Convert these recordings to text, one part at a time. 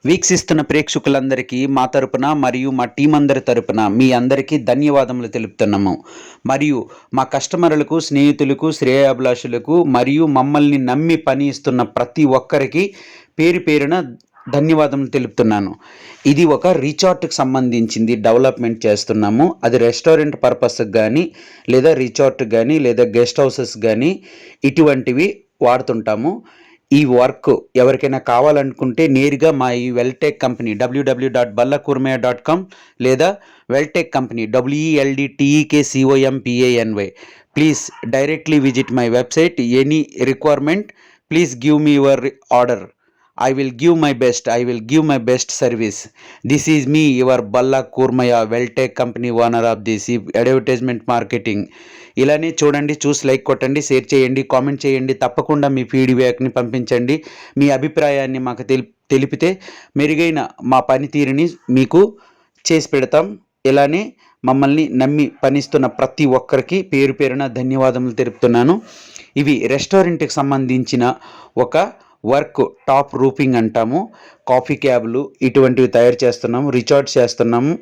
వీక్షిస్తున్న ప్రేక్షకులందరికీ మా తరపున మరియు మా టీం అందరి తరపున మీ అందరికీ ధన్యవాదములు తెలుపుతున్నాము. మరియు మా కస్టమర్లకు, స్నేహితులకు, శ్రేయోభిలాషులకు మరియు మమ్మల్ని నమ్మి పని ఇస్తున్న ప్రతి ఒక్కరికి పేరు పేరున ధన్యవాదములు తెలుపుతున్నాను. ఇది ఒక రిసార్ట్కి సంబంధించింది డెవలప్మెంట్ చేస్తున్నాము. అది రెస్టారెంట్ పర్పస్కి కానీ లేదా రిసార్ట్ కానీ లేదా గెస్ట్ హౌసెస్ కానీ ఇటువంటివి వాడుతుంటాము. ఈ వర్క్ ఎవరికైనా కావాలనుకుంటే నేరుగా మా ఈ వెల్టెక్ కంపెనీ www.ballakurmaya.com లేదా Vel Tech company WELDTEKCOMPANY. Please directly visit my website. Any requirement please give me your order. I will give my best service. This is me, your Balla Kurmaya, Veltech company owner of this advertisement marketing. ఇలానే చూడండి, చూసి like కొట్టండి, share చేయండి, comment చేయండి. తప్పకుండా మీ ఫీడ్బ్యాక్ని పంపించండి. మీ అభిప్రాయాన్ని మాకు తెలిపితే మెరుగైన మా పనితీరుని మీకు చేసి పెడతాం. ఇలానే మమ్మల్ని నమ్మి పనిస్తున్న ప్రతి ఒక్కరికి పేరు పేరున ధన్యవాదములు తెలుపుతున్నాను. ఇవి రెస్టారెంట్కి సంబంధించిన ఒక వర్క్. టాప్ రూఫింగ్ అంటాము. కాఫీ క్యాబ్లు ఇటువంటివి తయారు చేస్తున్నాము. రిసార్ట్స్ చేస్తున్నాము.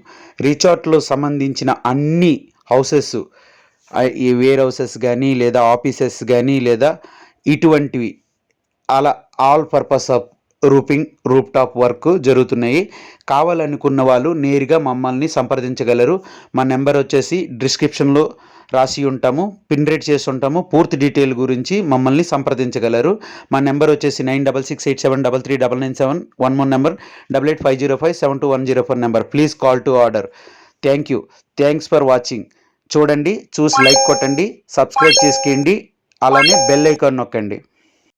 రిసార్ట్లో సంబంధించిన అన్ని హౌసెస్, ఈ వేర్ హౌసెస్ కానీ లేదా ఆఫీసెస్ కానీ లేదా ఇటువంటివి అలా all purpose of roof top work జరుగుతున్నాయి. కావాలనుకున్న వాళ్ళు నేరుగా మమ్మల్ని సంప్రదించగలరు. మా నెంబర్ వచ్చేసి డిస్క్రిప్షన్లో రాసి ఉంటాము, పిన్ రేట్ చేసి ఉంటాము. పూర్తి డీటెయిల్ గురించి మమ్మల్ని సంప్రదించగలరు. మా నెంబర్ వచ్చేసి 9668733997. One more number 8850572104 number. Please call to order. Thanks for watching. చూడండి, చూసి లైక్ కొట్టండి, సబ్స్క్రైబ్ చేసుకోండి, అలానే బెల్ ఐకాన్ నొక్కండి.